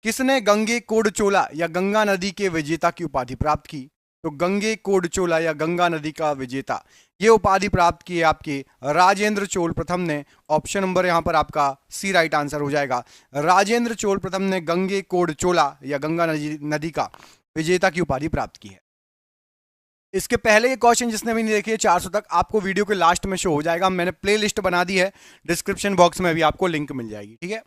किसने गंगे कोडचोला या गंगा नदी के विजेता की उपाधि प्राप्त की? तो गंगे कोडचोला या गंगा नदी का विजेता, ये उपाधि प्राप्त की है आपके राजेंद्र चोल प्रथम ने। ऑप्शन नंबर यहां पर आपका सी राइट आंसर हो जाएगा। राजेंद्र चोल प्रथम ने गंगे कोडचोला या गंगा नदी का विजेता की उपाधि प्राप्त की है। इसके पहले के क्वेश्चन जिसने भी नहीं देखे 400 तक, आपको वीडियो के लास्ट में शो हो जाएगा। मैंने प्ले लिस्ट बना दी है, डिस्क्रिप्शन बॉक्स में भी आपको लिंक मिल जाएगी। ठीक है,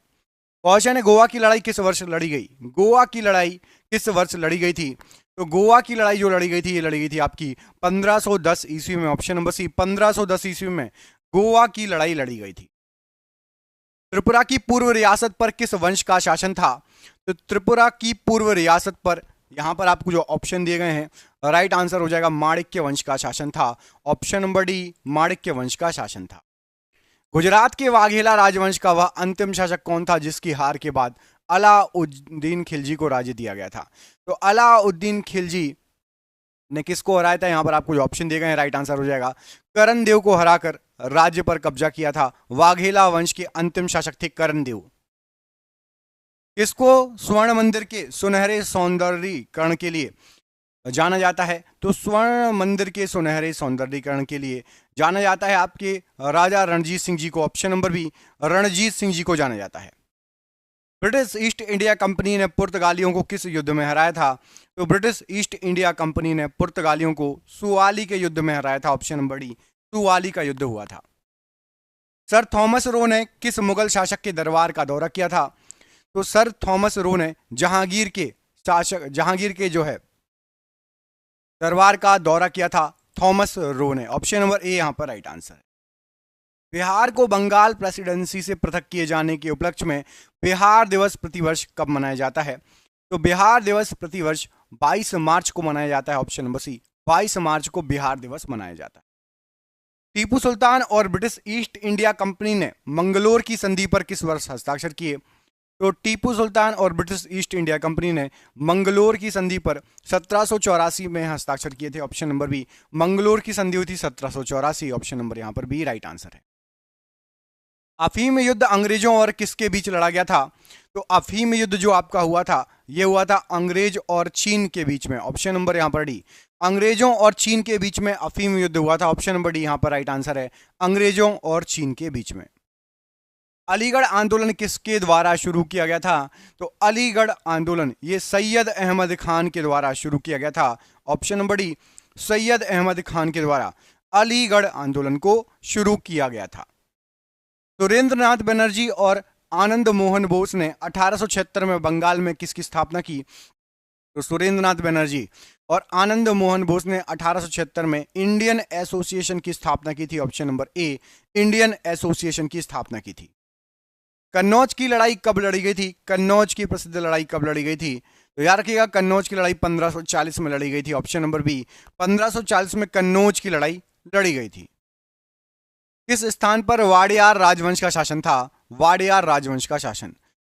क्वेश्चन है गोवा की लड़ाई किस वर्ष लड़ी गई? गोवा की लड़ाई किस वर्ष लड़ी गई थी? तो गोवा की लड़ाई जो लड़ी गई थी, ये लड़ी गई थी आपकी 1510 ईस्वी में। ऑप्शन नंबर सी 1510 ईस्वी में गोवा की लड़ाई लड़ी गई थी। त्रिपुरा की पूर्व रियासत पर किस वंश का शासन था? तो त्रिपुरा की पूर्व रियासत पर यहां पर आपको जो ऑप्शन दिए गए हैं, राइट आंसर हो जाएगा माणिक्य वंश का शासन था। ऑप्शन नंबर डी माणिक्य वंश का शासन था। गुजरात के वाघेला राजवंश का वह अंतिम शासक कौन था जिसकी हार के बाद अलाउद्दीन खिलजी को राज्य दिया गया था? तो अलाउद्दीन खिलजी ने किसको हराया था? यहां पर आपको जो ऑप्शन दिए गए हैं, राइट आंसर हो जाएगा करण देव को हराकर राज्य पर कब्जा किया था। वाघेला वंश के अंतिम शासक थे करण देव। किसको स्वर्ण मंदिर के सुनहरे सौंदर्यीकरण के लिए जाना जाता है? तो स्वर्ण मंदिर के सुनहरे सौंदर्यीकरण के लिए जाना जाता है आपके राजा रणजीत सिंह जी को। Option number B Ranjit Singh ji को जाना जाता है। ब्रिटिश ईस्ट इंडिया कंपनी ने पुर्तगालियों को किस युद्ध में हराया था? तो ब्रिटिश ईस्ट इंडिया कंपनी ने पुर्तगालियों को सुवाली के युद्ध में हराया था। ऑप्शन नंबर डी सुवाली का युद्ध हुआ था। सर थॉमस रो ने किस मुगल शासक के दरबार का दौरा किया था? तो सर थॉमस रो ने जहांगीर के जो है दरबार का दौरा किया था, थॉमस रो ने। ऑप्शन नंबर ए यहां पर राइट आंसर है। बिहार को बंगाल प्रेसिडेंसी से पृथक किए जाने के उपलक्ष्य में बिहार दिवस प्रतिवर्ष कब मनाया जाता है? तो बिहार दिवस प्रतिवर्ष 22 मार्च को मनाया जाता है। ऑप्शन नंबर सी 22 मार्च को बिहार दिवस मनाया जाता है। टीपू सुल्तान और ब्रिटिश ईस्ट इंडिया कंपनी ने मंगलोर की संधि पर किस वर्ष हस्ताक्षर किए? तो टीपू सुल्तान और ब्रिटिश ईस्ट इंडिया कंपनी ने मंगलोर की संधि पर 1784 में हस्ताक्षर किए थे। ऑप्शन नंबर बी मंगलोर की संधि हुई थी 1784। ऑप्शन नंबर यहां पर बी राइट आंसर है। अफीम युद्ध अंग्रेजों और किसके बीच लड़ा गया था? तो अफीम युद्ध जो आपका हुआ था, यह हुआ था अंग्रेज और चीन के बीच में। ऑप्शन नंबर यहां पर डी अंग्रेजों और चीन के बीच में अफीम युद्ध हुआ था। ऑप्शन नंबर डी यहां पर राइट आंसर है, अंग्रेजों और चीन के बीच में। अलीगढ़ आंदोलन किसके द्वारा शुरू किया गया था? तो अलीगढ़ आंदोलन ये सैयद अहमद खान के द्वारा शुरू किया गया था। Option number D Syed Ahmad Khan के द्वारा अलीगढ़ आंदोलन को शुरू किया गया था। सुरेंद्रनाथ बनर्जी और आनंद मोहन बोस ने 1876 में बंगाल में किसकी स्थापना की? तो सुरेंद्रनाथ बनर्जी और आनंद मोहन बोस ने 1876 में इंडियन एसोसिएशन की स्थापना की थी। ऑप्शन नंबर ए इंडियन एसोसिएशन की स्थापना की थी। कन्नौज की लड़ाई कब लड़ी गई थी? कन्नौज की प्रसिद्ध लड़ाई कब लड़ी गई थी? तो याद रखिएगा कन्नौज की लड़ाई 1540 में लड़ी गई थी। ऑप्शन नंबर बी 1540 में कन्नौज की लड़ाई लड़ी गई थी। किस स्थान पर वाडियार राजवंश का शासन था? वाडियार राजवंश का शासन,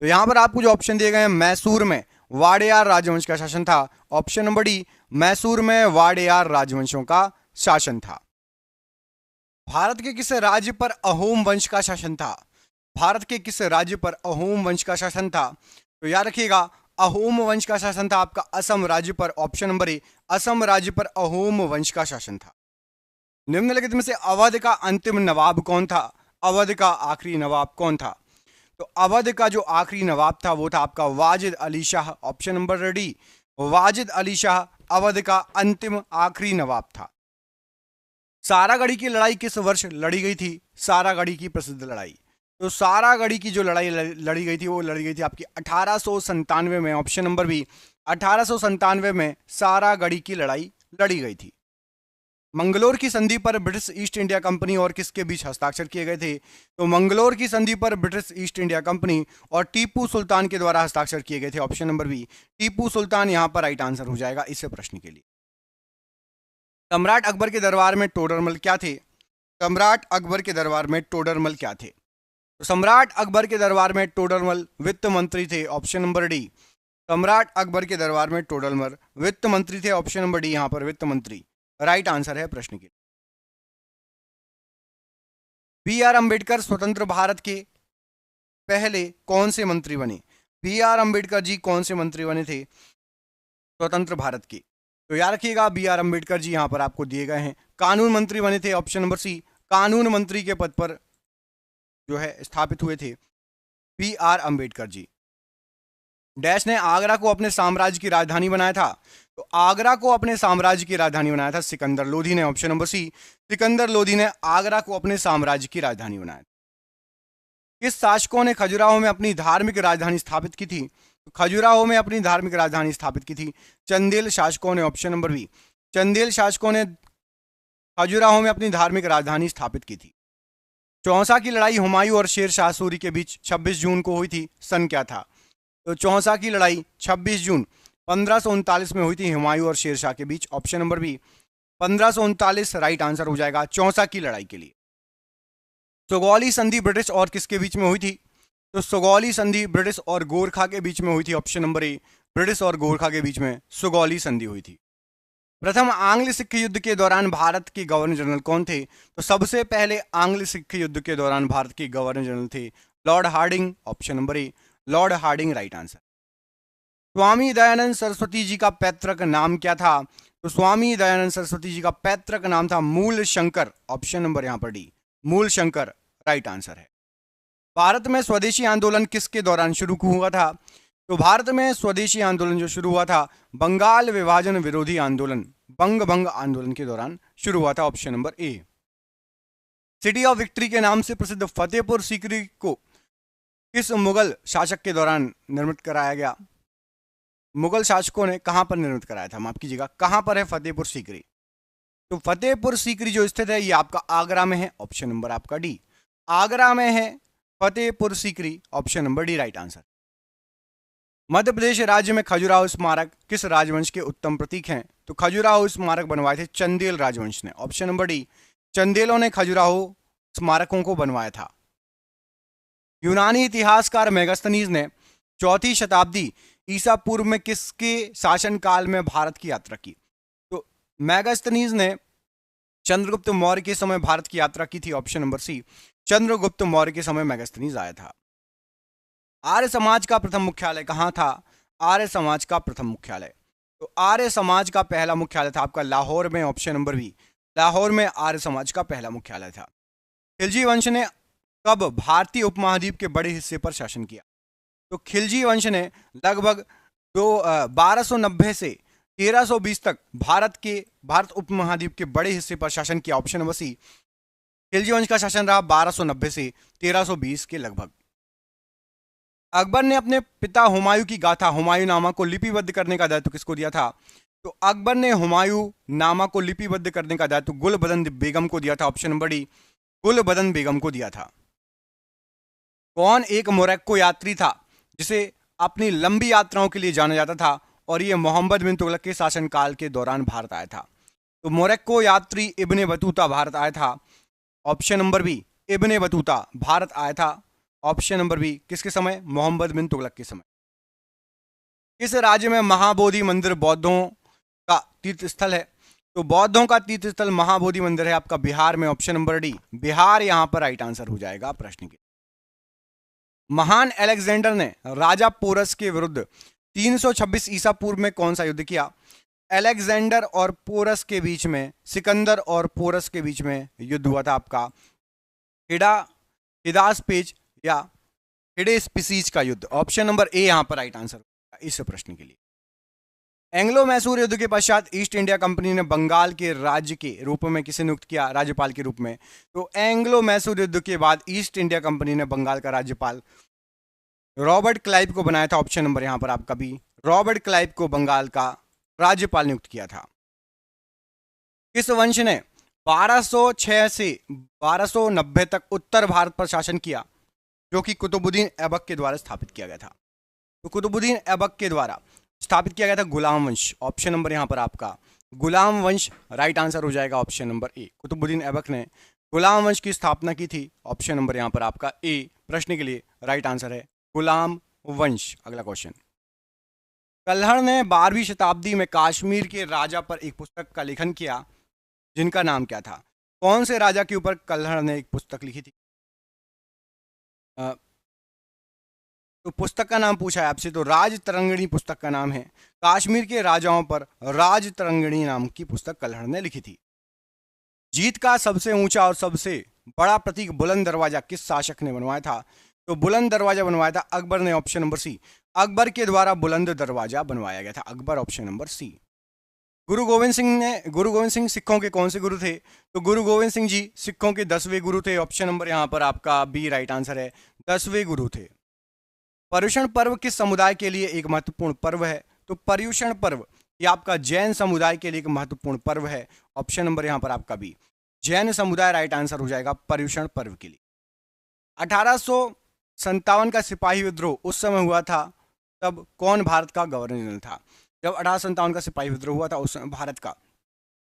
तो यहां पर आपको जो ऑप्शन दिए गए हैं, मैसूर में वाडियार राजवंश का शासन था। ऑप्शन नंबर डी मैसूर में वाडियार राजवंशों का शासन था। भारत के किस राज्य पर अहोम वंश का शासन था? भारत के किस राज्य पर अहोम वंश का शासन था? तो याद रखिएगा अहोम वंश का शासन था आपका असम राज्य पर। ऑप्शन नंबर ए असम राज्य पर अहोम वंश का शासन था। निम्नलिखित में से अवध का अंतिम नवाब कौन था? अवध का आखिरी नवाब कौन था? तो अवध का जो आखिरी नवाब था वो था आपका Wajid Ali Shah. Option number D Wajid Ali Shah Awadh का अंतिम आखिरी नवाब था। सारागढ़ी की लड़ाई किस वर्ष लड़ी गई थी? सारागढ़ी की प्रसिद्ध लड़ाई, तो सारागढ़ी की जो लड़ाई लड़ी गई थी वो लड़ी गई थी आपकी 1897 में। ऑप्शन नंबर बी 1897 में सारागढ़ी की लड़ाई लड़ी गई थी। मंगलोर की संधि पर ब्रिटिश ईस्ट इंडिया कंपनी और किसके बीच हस्ताक्षर किए गए थे? तो मंगलोर की संधि पर ब्रिटिश ईस्ट इंडिया कंपनी और टीपू सुल्तान के द्वारा हस्ताक्षर किए गए थे। Option number B Tipu Sultan यहां पर राइट आंसर हो जाएगा इस प्रश्न के लिए। सम्राट अकबर के दरबार में टोडरमल क्या थे? सम्राट अकबर के दरबार में टोडरमल क्या थे? तो सम्राट अकबर के दरबार में टोडरमल वित्त मंत्री थे। ऑप्शन नंबर डी सम्राट अकबर के दरबार में टोडरमल वित्त मंत्री थे। ऑप्शन नंबर डी यहां पर वित्त मंत्री राइट आंसर है प्रश्न के। बी आर अंबेडकर स्वतंत्र भारत के पहले कौन से मंत्री बने? बी आर अम्बेडकर जी कौन से मंत्री बने थे स्वतंत्र भारत के? तो याद रखिएगा बी आर अम्बेडकर जी यहाँ पर आपको दिए गए हैं। कानून मंत्री बने थे, ऑप्शन नंबर सी, कानून मंत्री के पद पर जो है स्थापित हुए थे B R Ambedkar ji. Dash ने आगरा को अपने साम्राज्य की राजधानी बनाया था? तो आगरा को अपने साम्राज्य की राजधानी बनाया था सिकंदर लोधी ने, option number C, Sikandar Lodhi ने आगरा को अपने साम्राज्य की राजधानी बनाया। किस शासकों ने खजुराहो में अपनी धार्मिक राजधानी स्थापित की थी? तो खजुराहो में अपनी धार्मिक राजधानी स्थापित की थी चंदेल शासकों ने, ऑप्शन नंबर बी, चंदेल शासकों ने खजुराहो में अपनी धार्मिक राजधानी स्थापित की थी। चौसा की लड़ाई हुमायूं और शेर शाह सूरी के बीच 26 जून को हुई थी, सन क्या था? तो चौसा की लड़ाई 26 जून 1539 में हुई थी हुमायूं और शेर शाह के बीच, option number B 1539 right answer हो जाएगा चौसा की लड़ाई के लिए। सुगौली संधि ब्रिटिश और किसके बीच में हुई थी? तो सुगौली संधि ब्रिटिश और गोरखा के बीच में हुई थी, ऑप्शन नंबर ए, ब्रिटिश और गोरखा के बीच में सुगौली संधि हुई थी। प्रथम आंग्ल सिख युद्ध के दौरान भारत के गवर्नर जनरल कौन थे? तो सबसे पहले आंग्ल सिख युद्ध के दौरान भारत के गवर्नर जनरल थे Lord Hardinge, option number A, Lord Hardinge right answer. Swami Dayanand Saraswati ji का पैतृक नाम क्या था? तो स्वामी दयानंद सरस्वती जी का पैतृक नाम था मूल शंकर, ऑप्शन नंबर यहां पर डी, मूल शंकर राइट आंसर है। भारत में स्वदेशी आंदोलन किसके दौरान शुरू हुआ था? तो भारत में स्वदेशी आंदोलन जो शुरू हुआ था बंगाल विभाजन विरोधी आंदोलन, बंग भंग आंदोलन के दौरान शुरू हुआ था, option number A. City of victory के नाम से प्रसिद्ध फतेहपुर सीकरी को किस मुगल शासक के दौरान निर्मित कराया गया? मुगल शासकों ने कहां पर निर्मित कराया था, माफ कीजिएगा, कहां पर है फतेहपुर सीकरी? तो फतेहपुर सीकरी जो स्थित है ये आपका आगरा में है, ऑप्शन नंबर आपका डी, आगरा में है Fatehpur Sikri, option number D right answer. Madhya Pradesh राज्य में खजुराहो स्मारक किस राजवंश के उत्तम प्रतीक हैं? तो खजुराहो स्मारक बनवाए थे चंदेल राजवंश ने, ऑप्शन नंबर डी, चंदेलों ने खजुराहो स्मारकों को बनवाया था। यूनानी इतिहासकार मेगास्थनीज ने चौथी शताब्दी ईसा पूर्व में किसके शासनकाल में भारत की यात्रा की? तो मेगास्थनीज ने चंद्रगुप्त मौर्य के समय भारत की यात्रा की थी, option number C, Chandragupta Maurya के समय मेगास्थनीज आया था। आर्य समाज का प्रथम मुख्यालय कहां था? आर्य समाज का प्रथम मुख्यालय, तो आर्य समाज का पहला मुख्यालय था आपका लाहौर में, ऑप्शन नंबर बी, लाहौर में आर्य समाज का पहला मुख्यालय था। खिलजी वंश ने कब भारतीय उपमहाद्वीप के बड़े हिस्से पर शासन किया? तो खिलजी वंश ने लगभग 1290 से 1320 तक भारत उपमहाद्वीप के बड़े हिस्से पर शासन किया, ऑप्शन नंबर सी, खिलजी वंश का शासन रहा 1290 से 1320 के लगभग। अकबर ने अपने पिता हुमायूं की गाथा हुमायूंनामा को लिपिबद्ध करने का दायित्व किसको दिया था? तो अकबर ने हुमायूंनामा को लिपिबद्ध करने का दायित्व गुलबदन बेगम को दिया था, ऑप्शन नंबर डी, गुलबदन बेगम को दिया था। कौन एक मोरक्को यात्री था जिसे अपनी लंबी यात्राओं के लिए जाना जाता था और यह मोहम्मद बिन तुगलक के शासनकाल के दौरान भारत आया था? तो मोरक्को यात्री इब्ने बतूता भारत आया था, option number B, Ibn Battuta Bharat आया था, ऑप्शन नंबर बी, किसके समय? मोहम्मद बिन तुगलक के समय। किस राज्य में महाबोधि मंदिर बौद्धों का तीर्थ स्थल है? तो बौद्धों का तीर्थ स्थल महाबोधि मंदिर है आपका बिहार में, ऑप्शन नंबर डी, बिहार यहां पर राइट आंसर हो जाएगा प्रश्न के। महान अलेक्जेंडर ने राजा पोरस के विरुद्ध 326 ईसा पूर्व में कौन सा युद्ध किया? अलेक्जेंडर और पोरस के बीच में, सिकंदर और पोरस के बीच में युद्ध हुआ था आपका हिडास्पेज या हिडेस्पिसीज का युद्ध, ऑप्शन नंबर ए यहां पर राइट आंसर इस प्रश्न के लिए। एंग्लो मैसूर युद्ध के पश्चात ईस्ट इंडिया कंपनी ने बंगाल के राज्य के रूप में किसे नियुक्त किया राज्यपाल के रूप में? तो एंग्लो मैसूर युद्ध के बाद ईस्ट इंडिया कंपनी ने बंगाल का राज्यपाल रॉबर्ट क्लाइव को बनाया था, ऑप्शन नंबर यहां पर आपका बी, रॉबर्ट क्लाइव को बंगाल का राज्यपाल नियुक्त किया था। किस वंश ने 1206 से 1290 तक उत्तर भारत पर शासन किया जो कि कुतुबुद्दीन ऐबक के द्वारा स्थापित किया गया था? तो कुतुबुद्दीन ऐबक के द्वारा स्थापित किया गया था गुलाम वंश, ऑप्शन नंबर यहां पर आपका गुलाम वंश राइट आंसर हो जाएगा, option number A, Qutubuddin Aibak ने गुलाम वंश की स्थापना की थी, ऑप्शन नंबर यहां पर आपका ए प्रश्न के लिए राइट आंसर है गुलाम वंश। अगला क्वेश्चन, कल्हड़ ने 12वीं शताब्दी में कश्मीर के राजा पर एक पुस्तक का लेखन किया जिनका नाम क्या था? कौन से राजा के ऊपर कल्हड़ ने एक पुस्तक लिखी थी? तो पुस्तक का नाम पूछा है आपसे, तो राज तरंगिणी पुस्तक का नाम है। कश्मीर के राजाओं पर राज तरंगिणी नाम की पुस्तक कल्हड़ ने लिखी थी। जीत का सबसे ऊंचा और सबसे बड़ा प्रतीक बुलंद दरवाजा किस शासक ने बनवाया था? तो बुलंद दरवाजा बनवाया था अकबर ने, ऑप्शन नंबर सी। अकबर के द्वारा बुलंद दरवाजा बनवाया गया था, अकबर, ऑप्शन नंबर सी। गुरु गोविंद सिंह सिखों के कौन से गुरु थे? तो गुरु गोविंद सिंह जी सिखों के 10वें गुरु थे, ऑप्शन नंबर यहां पर आपका बी राइट आंसर है, 10वें गुरु थे। पर्युषण पर्व किस समुदाय के लिए एक महत्वपूर्ण पर्व है? तो पर्युषण पर्व ये आपका जैन समुदाय के लिए एक महत्वपूर्ण पर्व है, ऑप्शन नंबर यहां पर आपका बी, जैन समुदाय राइट आंसर हो जाएगा पर्युषण पर्व के लिए। 1857 का सिपाही विद्रोह उस समय हुआ था, तब कौन भारत का गवर्नर जनरल था? जब 1857 का सिपाही विद्रोह हुआ था उस समय भारत का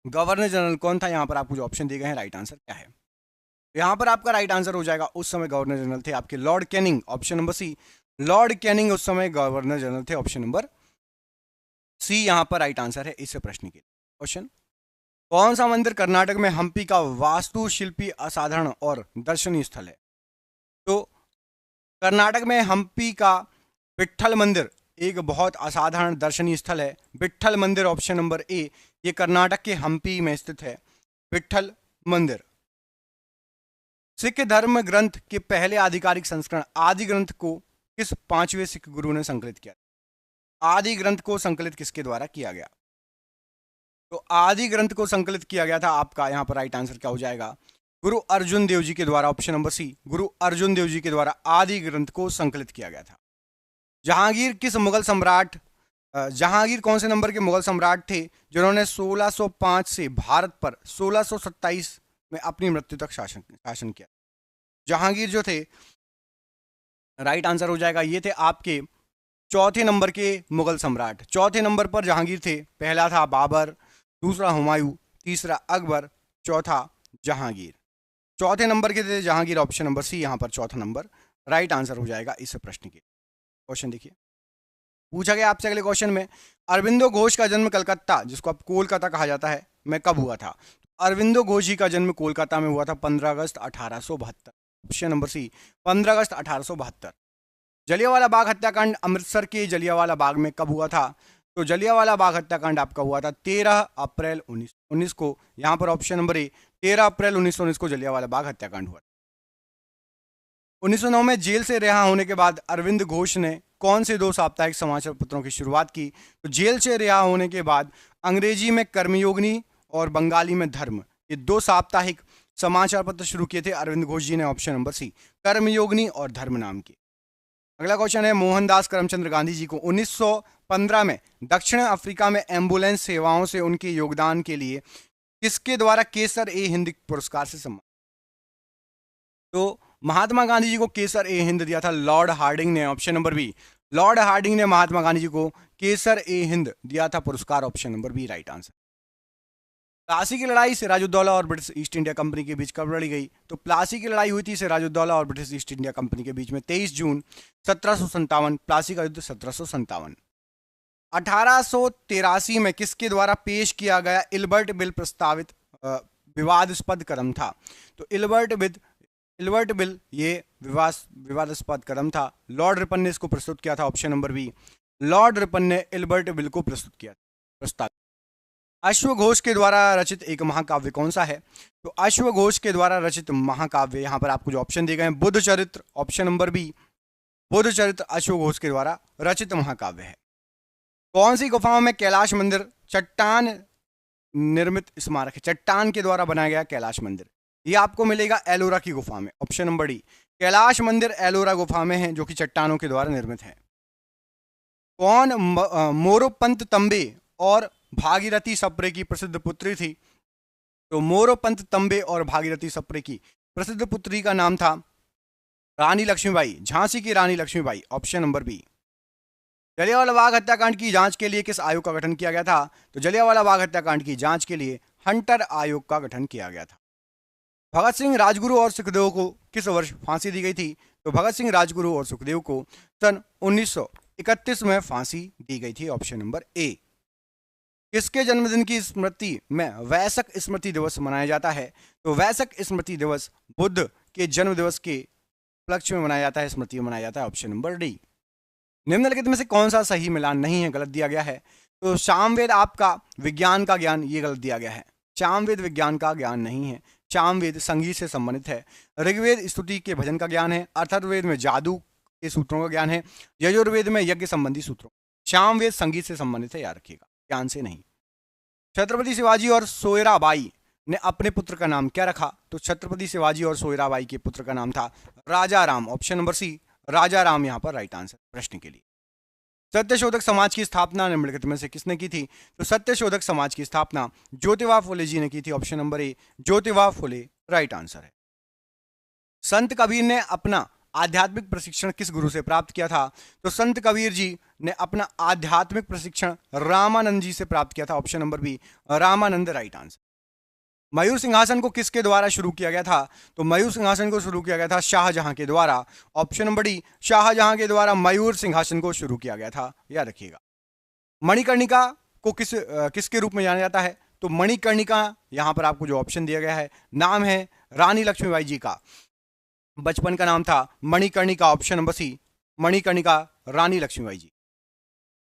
गवर्नर जनरल कौन था? यहाँ पर आपको जो ऑप्शन दिए गए हैं राइट आंसर क्या है? यहाँ पर आपका राइट आंसर हो जाएगा, उस समय गवर्नर जनरल थे आपके Lord Canning, option number C. Lord Canning उस समय गवर्नर जनरल थे, ऑप्शन नंबर सी यहाँ पर राइट आंसर है इस प्रश्न के। क्वेश्चन, कौन सा मंदिर कर्नाटक में हम्पी का वास्तुशिल्पी असाधारण और दर्शनीय स्थल है? तो कर्नाटक में हम्पी का विट्ठल मंदिर एक बहुत असाधारण दर्शनीय स्थल है, विट्ठल मंदिर, ऑप्शन नंबर ए, ये कर्नाटक के हम्पी में स्थित है विट्ठल मंदिर। सिख धर्म ग्रंथ के पहले आधिकारिक संस्करण आदि ग्रंथ को किस 5वें सिख गुरु ने संकलित किया? आदि ग्रंथ को संकलित किसके द्वारा किया गया? तो आदि ग्रंथ को संकलित किया गया था आपका, यहां पर राइट आंसर क्या हो जाएगा? गुरु अर्जुन देव जी के द्वारा, ऑप्शन नंबर सी, गुरु अर्जुन देव जी के द्वारा आदि ग्रंथ को संकलित किया गया था। जहांगीर कौन से नंबर के मुगल सम्राट थे जिन्होंने 1605 से भारत पर 1627 में अपनी मृत्यु तक शासन किया? जहांगीर जो थे राइट आंसर हो जाएगा, ये थे आपके चौथे नंबर के मुगल सम्राट। चौथे नंबर पर जहांगीर थे, पहला था बाबर, दूसरा हुमायूं, तीसरा अकबर, चौथा जहांगीर। चौथे नंबर के थे जहांगीर, ऑप्शन नंबर सी यहाँ पर चौथा नंबर राइट आंसर हो जाएगा इस प्रश्न के। क्वेश्चन देखिए, पूछा गया आपसे अगले क्वेश्चन में, अरविंदो घोष का जन्म कलकत्ता, जिसको अब कोलकाता कहा जाता है, में कब हुआ था? अरविंदो घोष जी का जन्म कोलकाता में हुआ था 15 अगस्त 1872, ऑप्शन नंबर सी, 15 अगस्त 1872। जलियांवाला बाग हत्याकांड अमृतसर के जलियांवाला बाग में कब हुआ था? तो जलियांवाला बाग हत्याकांड आपका हुआ था 13 अप्रैल 1919 को, यहां पर ऑप्शन नंबर ए, 13 अप्रैल 1919 को जलियांवाला बाग हत्याकांड हुआ। 1909 में जेल से रिहा होने के बाद अरविंद घोष ने कौन से 2 साप्ताहिक समाचार पत्रों की शुरुआत की? तो जेल से रिहा होने के बाद अंग्रेजी में कर्मयोगिनी और बंगाली में धर्म, ये 2 साप्ताहिक समाचार पत्र शुरू किए थे अरविंद घोष जी ने, ऑप्शन नंबर सी, कर्मयोगिनी और धर्म नाम के। अगला क्वेश्चन है, मोहनदास करमचंद गांधी जी को 1915 में दक्षिण अफ्रीका में एम्बुलेंस सेवाओं से उनके योगदान के लिए किसके द्वारा केसर ए हिंद पुरस्कार से सम्मानित? तो महात्मा गांधी जी को केसर ए हिंद दिया था लॉर्ड हार्डिंग ने, option number B, Lord Hardinge ने महात्मा गांधी जी को केसर ए हिंद दिया था पुरस्कार, option number B right answer. Plassey की लड़ाई सिराजुद्दौला और ब्रिटिश ईस्ट इंडिया कंपनी के बीच कब लड़ी गई? तो प्लासी की लड़ाई हुई थी सिराजुद्दौला और ब्रिटिश ईस्ट इंडिया कंपनी के बीच में 23 जून 1757, प्लासी का युद्ध 1757। 1883 में किसके द्वारा पेश किया गया इल्बर्ट बिल प्रस्तावित विवादास्पद कदम था? तो इल्बर्ट बिल ये विवादास्पद कदम था, लॉर्ड रिपन ने इसको प्रस्तुत किया था, option number B, Lord Ripon ने इल्बर्ट बिल को प्रस्तुत किया प्रस्ताव। अश्वघोष के द्वारा रचित एक महाकाव्य कौन सा है? तो अश्वघोष के द्वारा रचित महाकाव्य, यहां पर आपको जो ऑप्शन दिए गए हैं, बुद्ध चरित्र, ऑप्शन नंबर बी, बुद्ध चरित्र अश्वघोष के द्वारा रचित महाकाव्य है। कौन सी गुफाओं में कैलाश मंदिर चट्टान निर्मित स्मारक है? चट्टान के द्वारा बनाया गया कैलाश मंदिर, ये आपको मिलेगा एलोरा की गुफा में, ऑप्शन नंबर डी, कैलाश मंदिर एलोरा गुफा में है जो कि चट्टानों के द्वारा निर्मित है। कौन मोरोपंत तंबे और भागीरथी सप्रे की प्रसिद्ध पुत्री थी? तो मोरोपंत तंबे और भागीरथी सप्रे की प्रसिद्ध पुत्री का नाम था रानी लक्ष्मीबाई, झांसी की Rani Lakshmibai, option number B. Jallianwala Bagh हत्याकांड की जांच के लिए किस आयोग का गठन किया गया था? तो जलियांवाला बाग हत्याकांड की जांच के लिए हंटर आयोग का गठन किया गया था। भगत सिंह, राजगुरु और सुखदेव को किस वर्ष फांसी दी गई थी? तो भगत सिंह, राजगुरु और सुखदेव को सन 1931 में फांसी दी गई थी, ऑप्शन नंबर ए। किसके जन्मदिन की स्मृति में वैसक स्मृति दिवस मनाया जाता है? तो वैसक स्मृति दिवस बुद्ध के जन्म दिवस के उपलक्ष्य में मनाया जाता है, स्मृति में मनाया जाता है, ऑप्शन नंबर डी। निम्नलिखित में से कौन सा सही मिलान नहीं है, गलत दिया गया है। तो सामवेद आपका विज्ञान का ज्ञान, ये गलत दिया गया है। सामवेद विज्ञान का ज्ञान नहीं है। सामवेद संगीत से संबंधित है। ऋग्वेद स्तुति के भजन का ज्ञान है। अथर्ववेद में जादू के सूत्रों का ज्ञान है। यजुर्वेद में यज्ञ संबंधी सूत्रों। सामवेद संगीत से संबंधित है, याद रखिएगा, ज्ञान से नहीं। छत्रपति शिवाजी और सोयराबाई ने अपने पुत्र का नाम क्या रखा? तो छत्रपति शिवाजी और सोयराबाई के पुत्र का नाम था राजा राम। ऑप्शन नंबर सी, राजा राम यहाँ पर राइट आंसर प्रश्न के लिए। सत्यशोधक समाज की स्थापना निम्नलिखित में से किसने की थी? तो सत्यशोधक समाज की स्थापना ज्योतिबा फुले जी ने की थी। ऑप्शन नंबर ए, ज्योतिबा फुले राइट आंसर है। संत कबीर ने अपना आध्यात्मिक प्रशिक्षण किस गुरु से प्राप्त किया था? तो संत कबीर जी ने अपना आध्यात्मिक प्रशिक्षण रामानंद जी से प्राप्त किया था। Option number B, Ramanand right answer. मयूर सिंहासन को किसके द्वारा शुरू किया गया था? तो मयूर सिंहासन को शुरू किया गया था शाहजहां के द्वारा। ऑप्शन नंबर डी, शाहजहां के द्वारा मयूर सिंहासन को शुरू किया गया था, याद रखिएगा। मणिकर्णिका को किसके रूप में जाना जाता है? तो मणिकर्णिका यहां पर आपको जो ऑप्शन दिया गया है, नाम है रानी लक्ष्मीबाई जी का, बचपन का नाम था Manikarnika. Option number C, Manikarnika Rani Lakshmibai ji.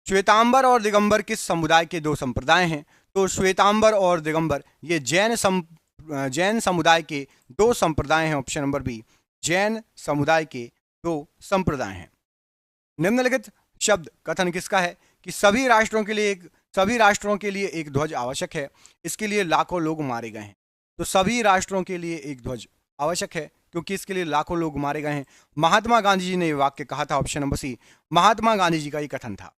Shwetambar और दिगंबर किस समुदाय के दो संप्रदाय हैं? तो श्वेतांबर और दिगंबर ये जैन समुदाय के दो संप्रदाय हैं। ऑप्शन नंबर बी, जैन समुदाय के दो संप्रदाय हैं। निम्नलिखित शब्द कथन किसका है कि सभी राष्ट्रों के लिए एक ध्वज आवश्यक है, इसके लिए लाखों लोग मारे गए हैं। तो सभी राष्ट्रों के लिए एक ध्वज आवश्यक है क्योंकि इसके लिए लाखों लोग मारे गए हैं। महात्मा गांधी जी ने यह वाक्य कहा था। ऑप्शन नंबर सी, महात्मा गांधी जी का यह कथन था।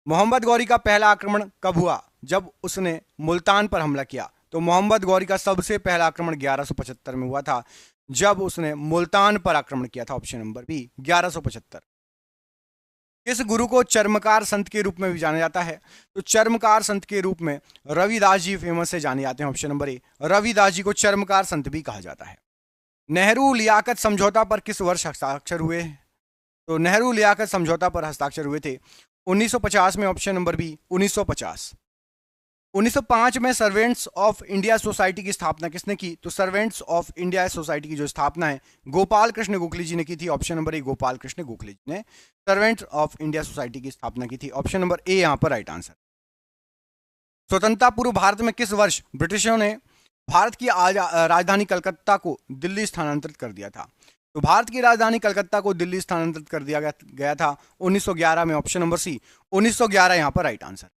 मोहम्मद गौरी का पहला आक्रमण कब हुआ? जब उसने मुल्तान पर हमला किया। तो मोहम्मद गौरी का सबसे पहला आक्रमण 1175 में हुआ था, जब उसने मुल्तान पर आक्रमण किया था। Option number B, 1175। किस गुरु को चर्मकार संत के रूप में भी जाना जाता है? तो चर्मकार संत के रूप में रविदास जी फेमस से जाने जाते हैं। ऑप्शन नंबर ए, रविदास जी को चर्मकार संत भी कहा जाता है। नेहरू लियाकत समझौता पर किस वर्ष हस्ताक्षर हुए? तो नेहरू लियाकत समझौता पर हस्ताक्षर हुए थे 1950 में। Option number B, 1950। 1905 में सर्वेंट्स ऑफ इंडिया सोसाइटी की स्थापना किसने की? तो सर्वेंट्स ऑफ इंडिया सोसाइटी की जो स्थापना है गोपाल कृष्ण गोखले जी ने की थी। Option number A, Gopal Krishna Gokhale ji ने सर्वेंट्स ऑफ इंडिया सोसाइटी की स्थापना की थी। ऑप्शन नंबर ए यहां पर राइट आंसर। स्वतंत्रता पूर्व भारत में किस वर्ष ब्रिटिशों ने भारत की राजधानी कलकत्ता को दिल्ली स्थानांतरित कर दिया था? तो भारत की राजधानी कलकत्ता को दिल्ली स्थानांतरित कर दिया गया था 1911 में। ऑप्शन नंबर सी, 1911 यहां पर राइट आंसर।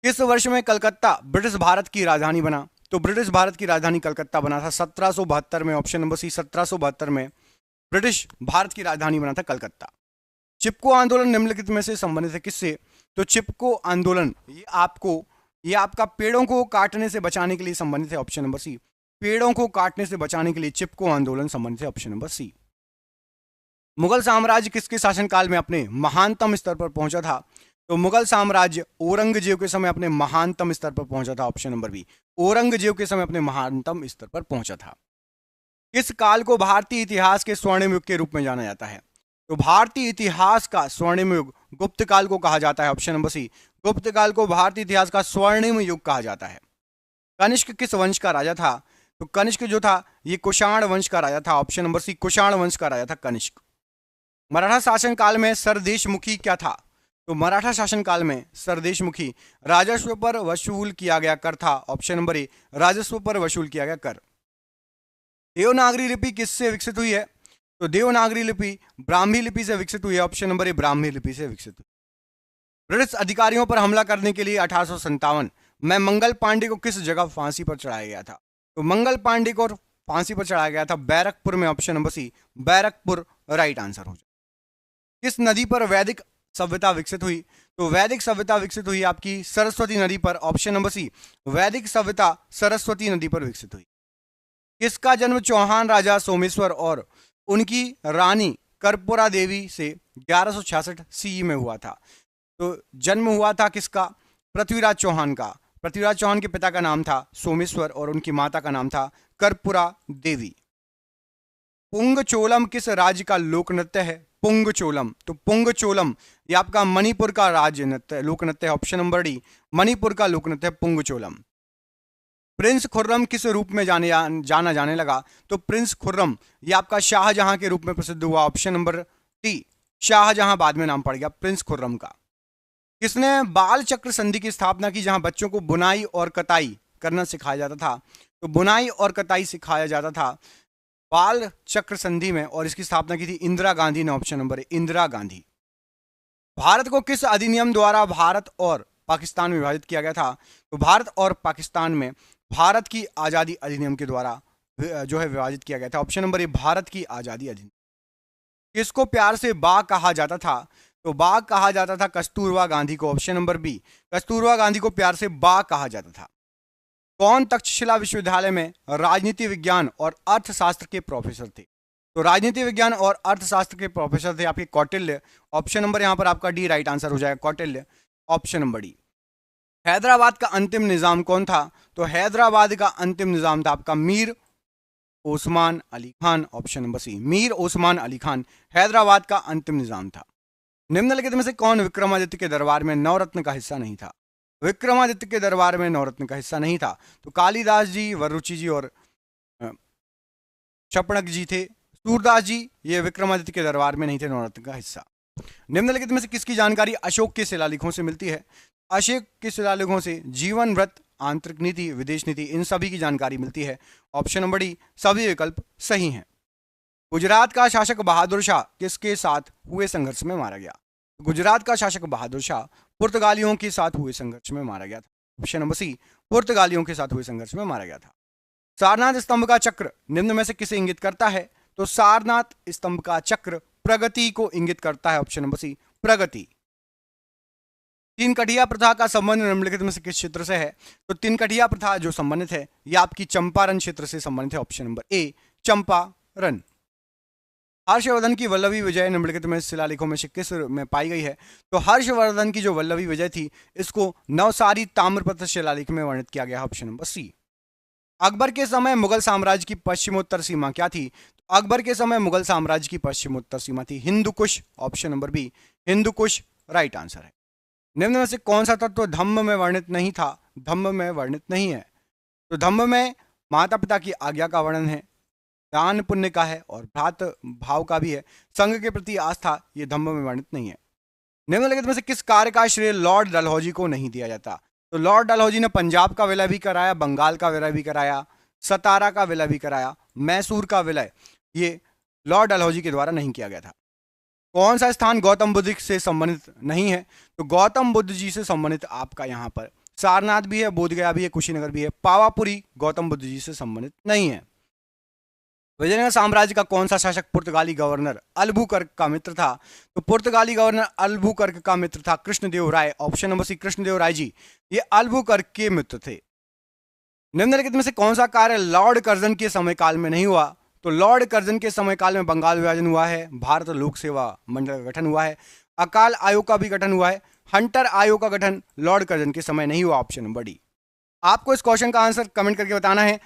किस वर्ष में कलकत्ता ब्रिटिश भारत की राजधानी बना? तो ब्रिटिश भारत की राजधानी कलकत्ता बना था 1772 में। ऑप्शन नंबर सी, 1772 में ब्रिटिश भारत की राजधानी बना था कलकत्ता। चिपको आंदोलन निम्नलिखित में से संबंधित है किससे? तो चिपको आंदोलन ये आपका पेड़ों को काटने से बचाने के लिए संबंधित है। ऑप्शन नंबर सी, पेड़ों को काटने से बचाने के लिए चिपको आंदोलन संबंधित है। ऑप्शन नंबर सी। मुगल साम्राज्य किसके शासनकाल में अपने महानतम स्तर पर पहुंचा था? तो मुगल साम्राज्य औरंगजेब के समय अपने महानतम स्तर पर पहुंचा था। ऑप्शन नंबर बी, औरंगजेब के समय अपने महानतम स्तर पर पहुंचा था। किस काल को भारतीय इतिहास के स्वर्णिम युग के रूप में जाना जाता है? तो भारतीय इतिहास का स्वर्णिम युग गुप्त काल को कहा जाता है। ऑप्शन नंबर सी, गुप्त काल को भारतीय इतिहास का स्वर्णिम युग कहा जाता है। कनिष्क किस वंश का राजा था? तो कनिष्क जो था ये कुषाण वंश का राजा था। ऑप्शन नंबर सी, कुषाण वंश का राजा था कनिष्क। मराठा शासन काल में सरदेशमुखी क्या था? तो मराठा शासन काल में सरदेशमुखी राजस्व पर वसूल किया गया कर था। ऑप्शन नंबर ए, राजस्व पर वसूल किया गया कर। देवनागरी लिपि किससे विकसित हुई है? तो देवनागरी लिपि ब्राह्मी लिपि से विकसित हुई है। ऑप्शन नंबर ए, ब्राह्मी लिपि से विकसित हुई। ब्रिटिश अधिकारियों पर हमला करने के लिए 1857 में मंगल पांडे को किस जगह फांसी पर चढ़ाया गया था? तो मंगल पांडे को फांसी पर चढ़ाया गया था बैरकपुर में। Option number C, Barrackpore right answer हो जाए। किस नदी पर वैदिक सभ्यता विकसित हुई? तो वैदिक सभ्यता विकसित हुई आपकी सरस्वती नदी पर। ऑप्शन नंबर सी, वैदिक सभ्यता सरस्वती नदी पर विकसित हुई। किसका जन्म चौहान राजा सोमेश्वर और उनकी रानी कर्पूरा देवी से 1166 सीई में हुआ था? तो जन्म हुआ था किसका? पृथ्वीराज चौहान का। पृथ्वीराज चौहान के पिता का नाम था सोमेश्वर और उनकी माता का नाम था कर्पूरा देवी। पुंगचोलम किस राज्य का लोक नृत्य है? पुंगचोलम, तो पुंगचोलम ये आपका मणिपुर का राज्य नृत्य लोक नृत्य है। ऑप्शन नंबर डी, मणिपुर का लोक नृत्य है पुंगचोलम। प्रिंस खुर्रम किस रूप में जाना जाने लगा? तो प्रिंस खुर्रम ये आपका शाहजहां के रूप में प्रसिद्ध हुआ। ऑप्शन नंबर डी, शाहजहां बाद में नाम पड़ गया प्रिंस खुर्रम का। किसने बाल चक्र संधि की स्थापना की, जहां बच्चों को बुनाई और कताई करना सिखाया जाता था? तो बुनाई और कताई सिखाया जाता था बाल चक्र संधि में, और इसकी स्थापना की थी इंदिरा गांधी ने। ऑप्शन नंबर ए, इंदिरा गांधी। भारत को किस अधिनियम द्वारा भारत और पाकिस्तान में विभाजित किया गया था? तो भारत और पाकिस्तान में भारत की आजादी अधिनियम के द्वारा जो है विभाजित किया गया था। ऑप्शन नंबर ए, भारत की आजादी अधिनियम। किसको प्यार से बा कहा जाता था? तो बा कहा जाता था कस्तूरबा गांधी को। Option number B, Kasturba Gandhi को प्यार से बा कहा जाता था। कौन तक्षशिला विश्वविद्यालय में राजनीति विज्ञान और अर्थशास्त्र के प्रोफेसर थे? तो राजनीति विज्ञान और अर्थशास्त्र के प्रोफेसर थे आपके कौटिल्य। ऑप्शन नंबर यहां पर आपका डी राइट आंसर हो जाएगा, Kautilya. Option number D. Hyderabad का अंतिम निजाम कौन था? तो हैदराबाद का अंतिम निजाम था आपका Mir Osman Ali Khan. Option number C, Mir Osman Ali Khan Hyderabad का अंतिम निजाम था। निम्नलिखित में से कौन विक्रमादित्य के दरबार में नवरत्न का हिस्सा नहीं था? विक्रमादित्य के दरबार में नवरत्न का हिस्सा नहीं था। तो कालिदास जी, वरुचि जी और शपणक जी थे। सूरदास जी ये विक्रमादित्य के दरबार में नहीं थे नवरत्न का हिस्सा। निम्नलिखित में से किसकी जानकारी अशोक के शिलालेखों से मिलती है? अशोक के शिलालेखों से जीवन व्रत, आंतरिक नीति, विदेश नीति, इन सभी की जानकारी मिलती है। ऑप्शन नंबर डी, सभी विकल्प सही हैं। गुजरात का शासक बहादुर शाह किसके साथ हुए संघर्ष में मारा गया? गुजरात का शासक बहादुर शाह पुर्तगालियों के साथ हुए संघर्ष में मारा गया था। ऑप्शन नंबर सी, पुर्तगालियों के साथ हुए संघर्ष में मारा गया था। सारनाथ स्तंभ का चक्र निम्न में से किसे इंगित करता है? तो सारनाथ स्तंभ का चक्र प्रगति को इंगित करता है। ऑप्शन नंबर सी, प्रगति। तीन कठिया प्रथा का संबंध निम्नलिखित में से किस क्षेत्र से है? तो तीन कठिया प्रथा जो संबंधित है यह आपकी चंपारण क्षेत्र से संबंधित है। ऑप्शन नंबर ए, चंपारण। हर्षवर्धन की वल्लभी विजय निम्नलिखित में शिलालेखों में से किस में पाई गई है? तो हर्षवर्धन की जो वल्लभी विजय थी इसको नवसारी ताम्रपत्र शिलालेख में वर्णित किया गया है। ऑप्शन नंबर सी। अकबर के समय मुगल साम्राज्य की पश्चिमोत्तर सीमा क्या थी? तो अकबर के समय मुगल साम्राज्य की पश्चिमोत्तर सीमा थी Hindu Kush. Option number B, Hindu Kush right answer है। निम्न में से कौन सा तत्व धम्म में वर्णित नहीं था? धम्म में वर्णित नहीं है। तो धम्म में माता पिता की आज्ञा का वर्णन है, दान पुण्य का है और भ्रात भाव का भी है। संघ के प्रति आस्था ये धम्म में वर्णित नहीं है। निम्नलिखित में से किस कार्य का श्रेय लॉर्ड डलहौजी को नहीं दिया जाता? तो लॉर्ड डलहौजी ने पंजाब का विलय भी कराया, बंगाल का विलय भी कराया, सतारा का विलय भी कराया, मैसूर का विलय ये लॉर्ड डलहौजी के द्वारा नहीं किया गया था। कौन सा स्थान गौतम बुद्ध से संबंधित नहीं है? तो गौतम बुद्ध जी से संबंधित आपका यहाँ पर सारनाथ भी है, बोधगया भी है, कुशीनगर भी है। पावापुरी गौतम बुद्ध जी से संबंधित नहीं है। विजयनगर साम्राज्य का कौन सा शासक पुर्तगाली गवर्नर अल्बुकर्क का मित्र था? तो पुर्तगाली गवर्नर अल्बुकर्क का मित्र था कृष्णदेव राय। ऑप्शन नंबर सी, कृष्णदेव राय जी ये अल्बुकर्क के मित्र थे। निम्नलिखित में से कौन सा कार्य लॉर्ड कर्जन के समय काल में नहीं हुआ? तो लॉर्ड कर्जन के समय काल में बंगाल विभाजन हुआ है, भारत लोक सेवा मंडल का गठन हुआ है, अकाल आयोग का भी गठन हुआ है, हंटर आयोग का गठन लॉर्ड कर्जन के समय नहीं हुआ। Option number D. आपको इस क्वेश्चन का आंसर कमेंट करके बताना है।